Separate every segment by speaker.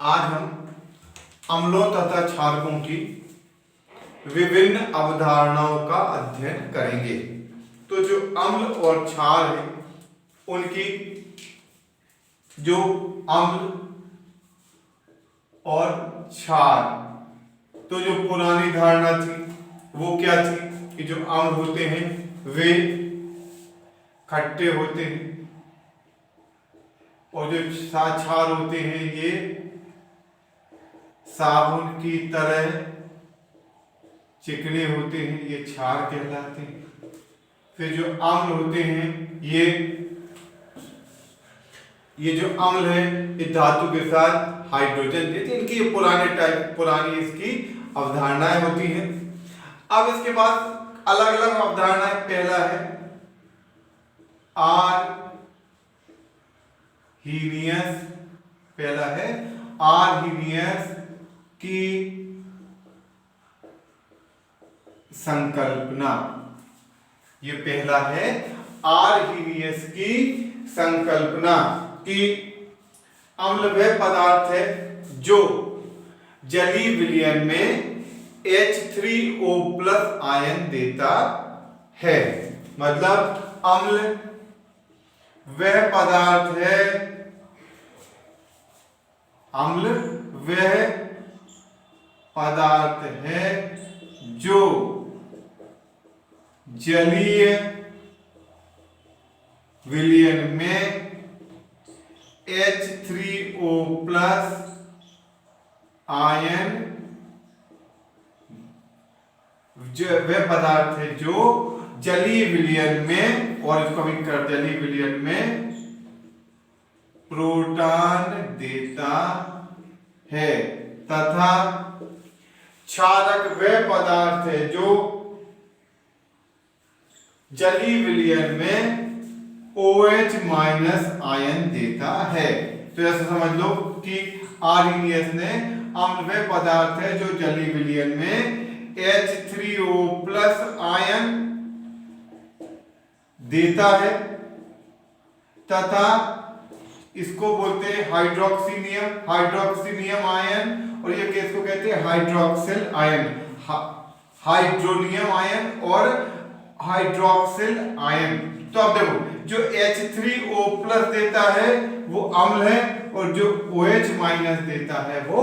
Speaker 1: आज हम अम्लों तथा क्षारकों की विभिन्न अवधारणाओं का अध्ययन करेंगे। तो जो अम्ल और क्षार है उनकी जो अम्ल और क्षार, तो जो पुरानी धारणा थी वो क्या थी कि जो अम्ल होते हैं वे खट्टे होते हैं और जो क्षार होते हैं ये साबुन की तरह चिकने होते हैं, ये क्षार कहलाते हैं। फिर जो अम्ल होते हैं ये जो अम्ल है ये धातु के साथ हाइड्रोजन देते हैं। इनकी पुरानी इसकी अवधारणाएं होती हैं। अब इसके बाद अलग अलग अवधारणाएं, पहला है आर्हीनियस की संकल्पना। ये पहला है आर्हीनियस की संकल्पना कि अम्ल वह पदार्थ है जो जलीय विलयन में H3O+ आयन देता है। मतलब अम्ल वह पदार्थ है जो जलीय विलयन में H3O+ आयन वह पदार्थ है जो जलीय विलयन में, और इसको भी कर जलीय विलयन में प्रोटॉन देता है, तथा क्षारक वह पदार्थ है जो जलीय विलयन में OH- आयन देता है। तो ऐसा समझ लो कि आर्हीनियस ने अम्ल वह पदार्थ है जो जलीय विलयन में H3O+ आयन देता है, तथा इसको बोलते हैं हाइड्रोक्सिनियम आयन, और ये किसको कहते हैं हाइड्रोक्सिल आयन, हाइड्रोनियम आयन और हाइड्रोक्सिल आयन। तो अब देखो जो H3O+ देता है वो अम्ल है और जो OH- देता है वो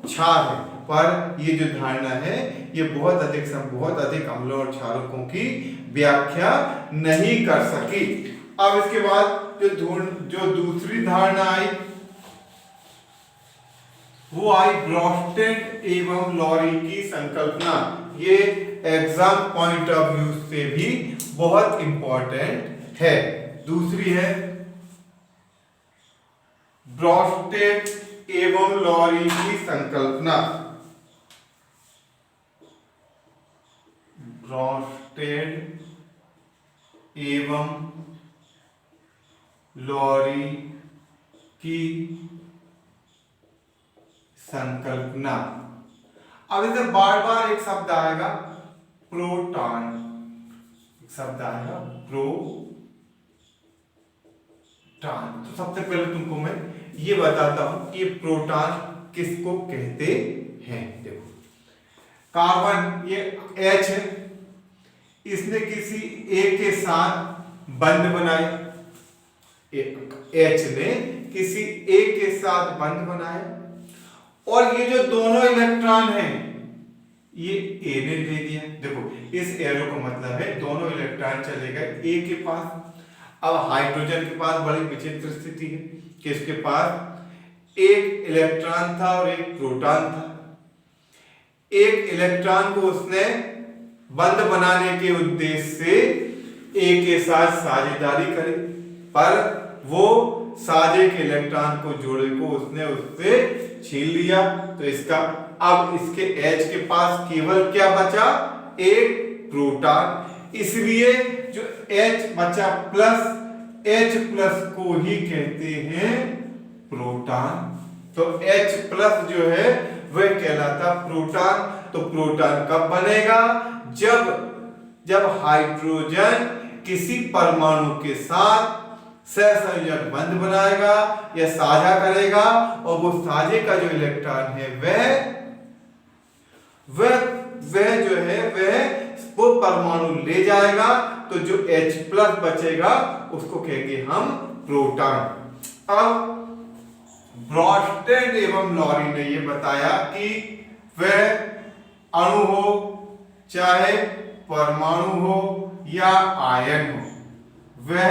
Speaker 1: क्षार है। पर ये जो धारणा है ये बहुत अधिक अम्लों और क्षारकों की व्याख्या नहीं कर सकी। अब इसके बाद जो दूसरी धारणा आई वो आई ब्रोस्टेड एवं लॉरी की संकल्पना। ये एग्जाम पॉइंट ऑफ व्यू से भी बहुत इंपॉर्टेंट है। दूसरी है ब्रोस्टेड एवं लॉरी की संकल्पना। ब्रोस्टेड एवं लॉरी की संकल्पना। अब इधर बार बार एक शब्द आएगा प्रोटॉन, प्रोटॉन। तो सबसे पहले तुमको मैं ये बताता हूं कि प्रोटॉन किसको कहते हैं। देखो कार्बन ये H है, इसने किसी A के साथ बंध बनाया, H ने किसी A के साथ बंध बनाया, और ये जो दोनों इलेक्ट्रॉन हैं ये A ने दे दिया। देखो इस एरो का मतलब है दोनों इलेक्ट्रॉन चले गए A के पास। अब हाइड्रोजन के पास बड़ी विचित्र स्थिति है कि इसके पास एक इलेक्ट्रॉन था और एक प्रोटॉन था। एक इलेक्ट्रॉन को उसने बंध बनाने के उद्देश्य से A के साथ साझेदारी करी, पर वो साझे के इलेक्ट्रॉन को जोड़े को उसने उससे छीन लिया। तो इसका अब इसके H के पास केवल क्या बचा, एक प्रोटॉन। इसलिए जो H बचा प्लस, H+ को ही कहते हैं प्रोटॉन। तो H+ जो है वह कहलाता प्रोटॉन। तो प्रोटॉन कब बनेगा, जब हाइड्रोजन किसी परमाणु के साथ सहसंयोजक बंध बनाएगा या साझा करेगा, और वो साझे का जो इलेक्ट्रॉन है वह जो है वह वो परमाणु ले जाएगा, तो जो H प्लस बचेगा उसको कहेंगे हम प्रोटॉन। अब ब्रॉडस्टैड एवं लॉरी ने ये बताया कि वह अणु हो चाहे परमाणु हो या आयन हो, वह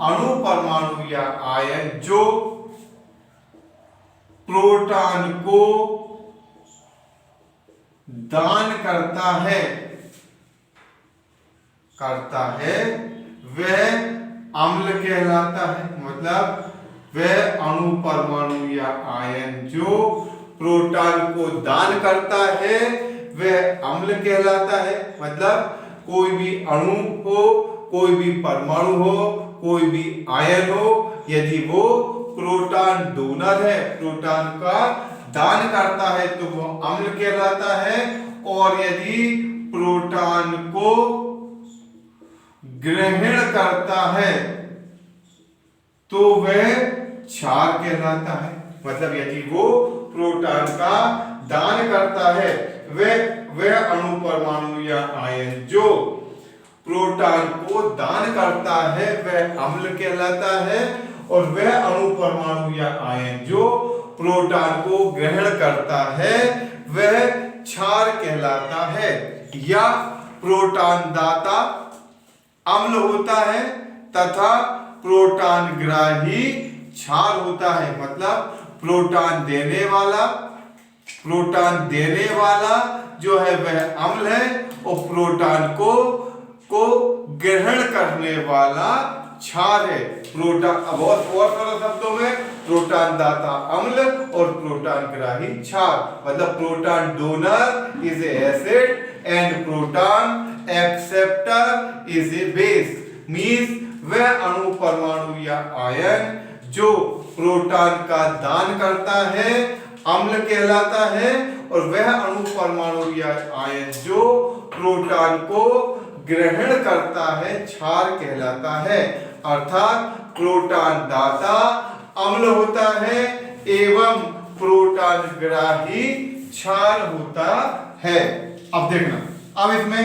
Speaker 1: अणु परमाणु या आयन जो प्रोटॉन को दान करता है वह अम्ल कहलाता है। मतलब वह अणु परमाणु या आयन जो प्रोटॉन को दान करता है वह अम्ल कहलाता है। मतलब कोई भी अणु हो, कोई भी परमाणु हो, कोई भी आयन हो, यदि वो प्रोटॉन डोनर है, प्रोटॉन का दान करता है, तो वो अम्ल कहलाता है। और यदि प्रोटॉन को ग्रहण करता है तो वह क्षार कहलाता है। मतलब यदि वो प्रोटॉन का दान करता है, वह अणु परमाणु या आयन जो प्रोटॉन को दान करता है वह अम्ल कहलाता है, और वह अणु परमाणु या आयन जो प्रोटॉन को ग्रहण करता है वह क्षार कहलाता है। या प्रोटॉन दाता अम्ल होता है तथा प्रोटॉन ग्राही क्षार होता है। मतलब प्रोटॉन देने वाला जो है वह अम्ल है, और प्रोटॉन को ग्रहण करने वाला क्षार है। प्रोटॉन और सरल शब्दों में प्रोटॉन दाता अम्ल और प्रोटॉन ग्राही क्षार। मतलब proton donor is acid and proton acceptor is a base. Means वह अणु परमाणु या आयन जो प्रोटॉन का दान करता है अम्ल कहलाता है, और वह अणु परमाणु या आयन जो प्रोटॉन को ग्रहण करता है क्षार कहलाता है। अर्थात प्रोटॉन दाता अम्ल होता है एवं प्रोटॉन ग्राही क्षार होता है। अब देखना, अब इसमें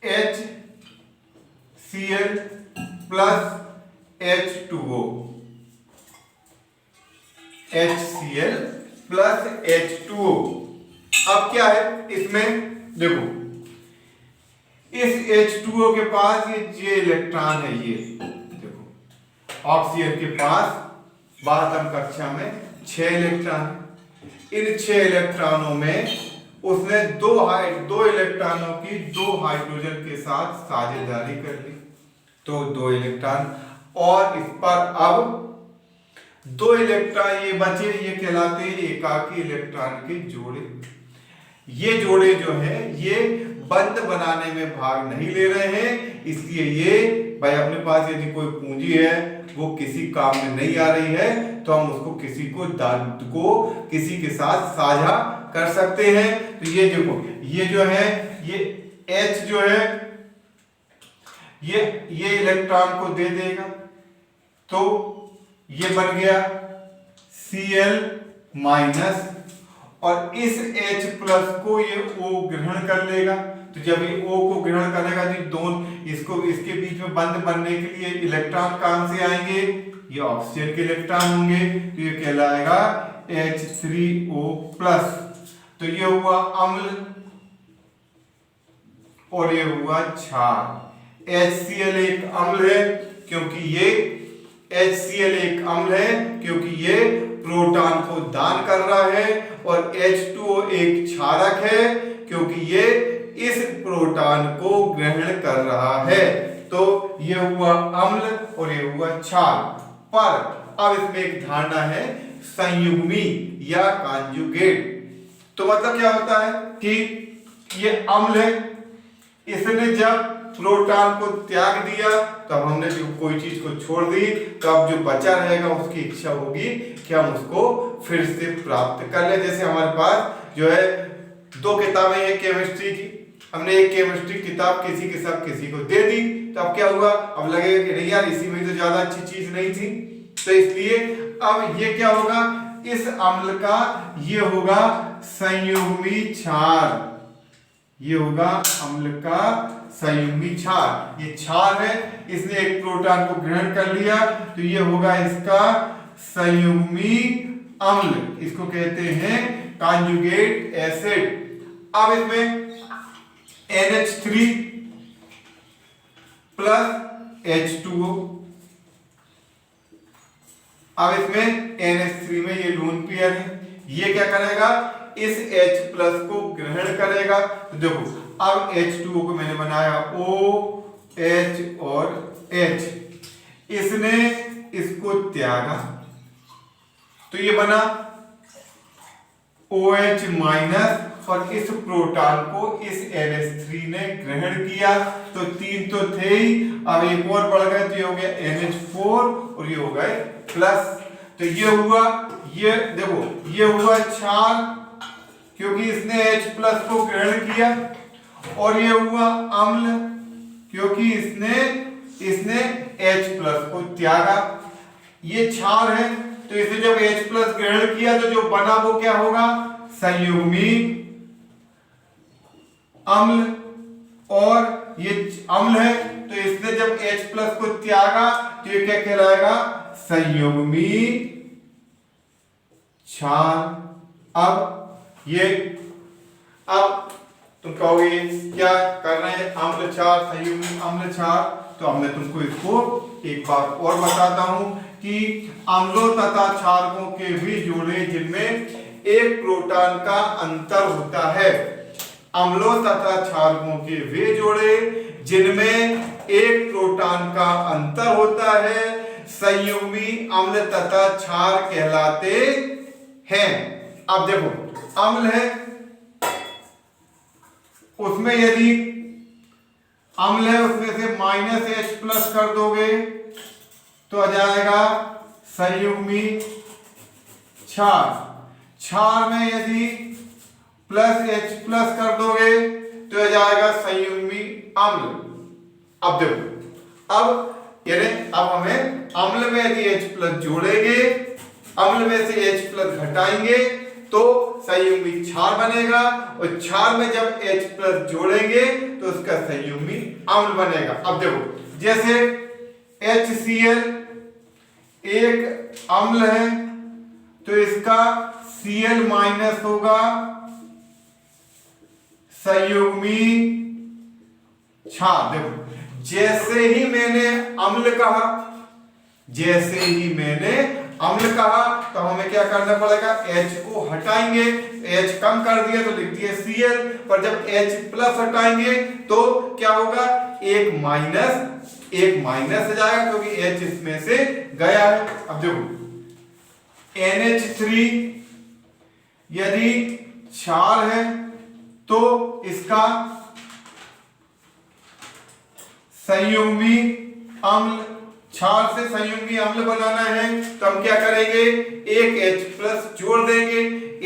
Speaker 1: HCl plus H2O, HCl plus H2O। अब क्या है इसमें, देखो इस H2O के पास ये इलेक्ट्रॉन है, ये देखो ऑक्सीजन के पास बातम कक्षा में 6 इलेक्ट्रॉन। इन 6 इलेक्ट्रॉनों में उसने दो इलेक्ट्रॉनों की 2 हाइड्रोजन के साथ साझेदारी कर ली, तो 2 इलेक्ट्रॉन, और इस पर अब 2 इलेक्ट्रॉन ये बचे, ये कहलाते हैं एकाकी इलेक्ट्रॉन के जोड़े। ये जोड़े जो है ये बंध बनाने में भाग नहीं ले रहे हैं, इसलिए ये भाई अपने पास यदि कोई पूंजी है वो किसी काम में नहीं आ रही है तो हम उसको किसी के साथ साझा कर सकते हैं। तो ये देखो, ये जो है ये H जो है ये इलेक्ट्रॉन को दे देगा, तो ये बन गया Cl माइनस, और इस H प्लस को ये O ग्रहण कर लेगा। तो जब ये O को ग्रहण करेगा तो दोनों इसके बीच में बंध बनने के लिए इलेक्ट्रॉन कहां से आएंगे, ये ऑक्सीजन के इलेक्ट्रॉन होंगे, तो ये कहलाएगा H3O प्लस। तो ये हुआ अम्ल और ये हुआ क्षार। HCl एक अम्ल है क्योंकि ये प्रोटॉन को दान कर रहा है, और H2O एक क्षारक है क्योंकि ये इस प्रोटॉन को ग्रहण कर रहा है। तो ये हुआ अम्ल और ये हुआ क्षार। पर अब इसमें एक धारणा है संयुग्मी या कॉन्जुगेट। तो मतलब क्या होता है कि ये अम्ल है, इसने जब प्रोटॉन को त्याग दिया तब हमने जो कोई चीज को छोड़ दी, तो अब जो बचा रहेगा उसकी इच्छा होगी कि हम उसको फिर से प्राप्त कर ले। जैसे हमारे पास जो है 2 किताबें हैं केमिस्ट्री की, हमने एक केमिस्ट्री किताब किसी के साथ किसी को दे दी, तो अब क्या हुआ, अब लगेगा कि नहीं यार इसी में तो ज्यादा अच्छी चीज नहीं थी, तो इसलिए अब ये क्या होगा, इस अम्ल का ये होगा संयुग्मी क्षार, ये होगा अम्ल का संयुग्मी क्षार। ये क्षार है, इसने एक प्रोटॉन को ग्रहण कर लिया, तो ये होगा इसका संयुग्मी अम्ल, इसको कहते हैं कॉन्जुगेट एसिड। अब इसमें NH3 प्लस H2O, अब इसमें NH3 में ये लोन पेयर है, ये क्या करेगा, इस H प्लस को ग्रहण करेगा। तो देखो अब H2O को मैंने बनाया OH और H, इसने इसको त्यागा, तो ये बना OH माइनस, और इस प्रोटॉन को इस NH3 ने ग्रहण किया, तो 3 तो थे ही, अब एक और बढ़ गए, तो ये हो गया NH4 और ये हो गए प्लस। तो ये हुआ, ये देखो ये हुआ क्षार क्योंकि इसने H प्लस को ग्रहण किया, और ये हुआ अम्ल क्योंकि इसने H प्लस को त्यागा। ये क्षार है, तो इसे जब H प्लस ग्रहण किया तो जो बना वो क्या होगा, संयुग्मी अम्ल, और ये अम्ल है तो इसने जब H प्लस को त्यागा तो ये क्या कहलाएगा, संयुग्मी क्षार। अब तुम कहोगे क्या करना है, अम्ल क्षार संयुग्मी अम्ल क्षार, तो अब मैं तुमको इसको एक बार और बताता हूं कि अम्लों तथा क्षारकों के भी जोड़े जिनमें एक प्रोटॉन का अंतर होता है, अम्लों तथा क्षारकों के वे जोड़े जिनमें एक प्रोटॉन का अंतर होता है संयुग्मी अम्ल तथा क्षार कहलाते हैं। अब देखो अम्ल है, उसमें यदि अम्ल है उसमें से माइनस H प्लस कर दोगे तो आ जाएगा संयुग्मी क्षार। क्षार में यदि प्लस H प्लस कर दोगे तो आ जाएगा संयुग्मी अम्ल। अब देखो अब हमें अम्ल में यदि H प्लस जोड़ेंगे, अम्ल में से H प्लस घटाएंगे तो संयुग्मी क्षार बनेगा, और क्षार में जब H प्लस जोड़ेंगे तो उसका संयुग्मी अम्ल बनेगा। अब देखो जैसे HCl एक अम्ल है तो इसका Cl माइनस होगा संयुग्मी क्षार। देखो जैसे ही मैंने अम्ल कहा तो हमें क्या करना पड़ेगा, H को हटाएंगे, H कम कर दिया तो लिख दिया Cl, पर जब H प्लस हटाएंगे तो क्या होगा, एक माइनस हो जाएगा क्योंकि H इसमें से गया है। अब देखो NH3 यदि क्षार है तो इसका संयुग्मी अम्ल, क्षार से संयुग्मी अम्ल बनाना है तो हम क्या करेंगे, एक H प्लस जोड़ देंगे।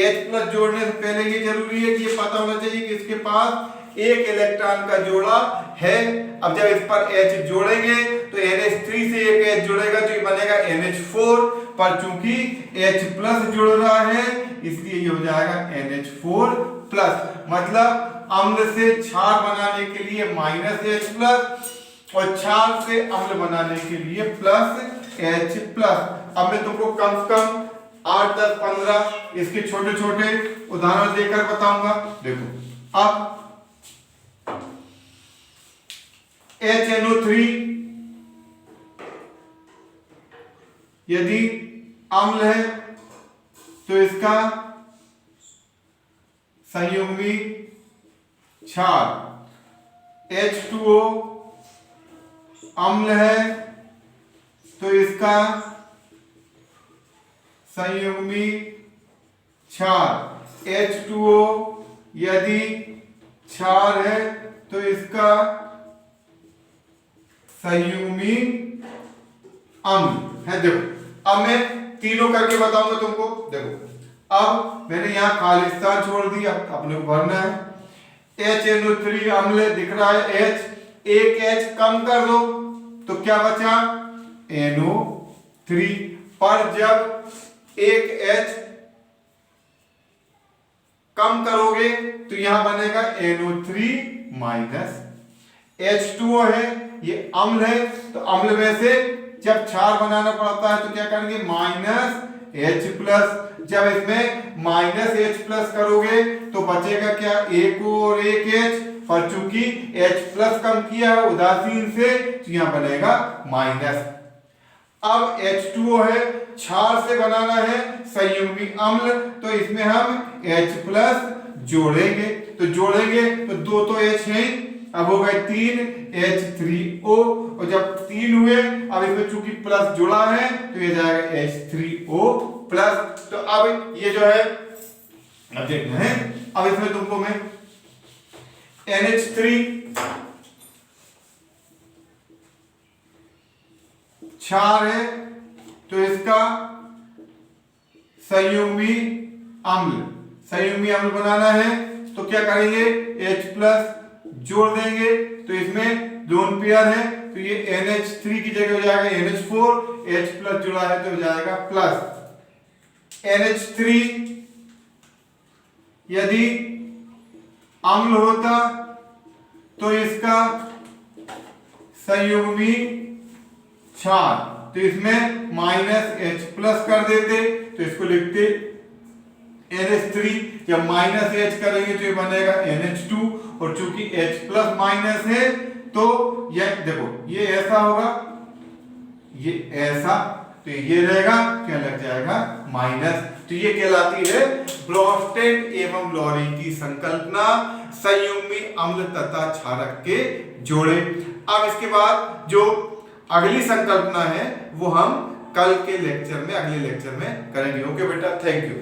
Speaker 1: H प्लस जोड़ने से पहले ये जरूरी है कि ये पता होना चाहिए कि इसके पास एक इलेक्ट्रॉन का जोड़ा है। अब जब इस पर H जोड़ेंगे तो NH3 से एक H जुड़ेगा तो ये बनेगा NH4, पर चूंकि H प्लस जुड़ रहा है इसलिए ये हो जाएगा NH4 प्लस। मतलब अम्ल से क्षार बनाने के लिए माइनस H प्लस और क्षार से अम्ल बनाने के लिए प्लस H प्लस। अब मैं तुमको कम से कम 8, 10, 15 इसके छोटे छोटे उदाहरण देकर बताऊंगा। देखो अब HNO3 यदि अम्ल है तो इसका संयुग्मी क्षार। H2O अम्ल है तो इसका संयुग्मी क्षार। H2O यदि क्षार है तो इसका संयुग्मी अम्ल है। देखो अब मैं तीनों करके बताऊंगा तुमको। देखो अब मैंने यहां खालिस्तान छोड़ दी, अब अपने को भरना है। HNO3 अम्ल दिख रहा है H, एक H कम कर दो तो क्या बचा NO3, पर जब एक H कम करोगे तो यहां बनेगा NO3 माइनस, H2O है ये अम्ल है तो अम्ल में से जब क्षार बनाना पड़ता है तो क्या करेंगे माइनस H प्लस, जब इसमें माइनस H प्लस करोगे तो बचेगा क्या एक और एक H, पर चूंकि H प्लस कम किया है उदासीन से तो यहां बनेगा माइनस। अब H2O है, क्षार से बनाना है संयुग्मी अम्ल तो इसमें हम H प्लस जोड़ेंगे, तो जोड़ेंगे तो दो तो H है, अब हो गए 3 H3O, और जब 3 हुए अब इसमें चूंकि प्लस जुड़ा है तो ये जाएगा H3O प्लस। तो अब ये जो है अब देखना है, अब इसमें तुमको मैं NH3 क्षार है तो इसका संयुग्मी अम्ल बनाना है तो क्या करेंगे H प्लस जोड़ देंगे तो इसमें दोनों पेयर है तो ये NH3 की जगह हो जाएगा NH4, H प्लस जुड़ा है तो हो जाएगा प्लस। NH3 यदि अम्ल होता तो इसका संयुग्मी क्षार तो इसमें माइनस H प्लस कर देते तो इसको लिखते NH3, जब माइनस H करेंगे तो ये बनेगा NH2, और चूंकि H प्लस माइनस है तो ये देखो ये ऐसा होगा ये ऐसा तो ये रहेगा क्या लग जाएगा माइनस। तो ये कहलाती है ब्रोंस्टेड एवं लोरी की संकल्पना, संयुग्मी अम्ल तथा क्षारक के जोड़े। अब इसके बाद जो अगली संकल्पना है वो हम कल के लेक्चर में अगले लेक्चर में करेंगे। ओके बेटा, थैंक यू।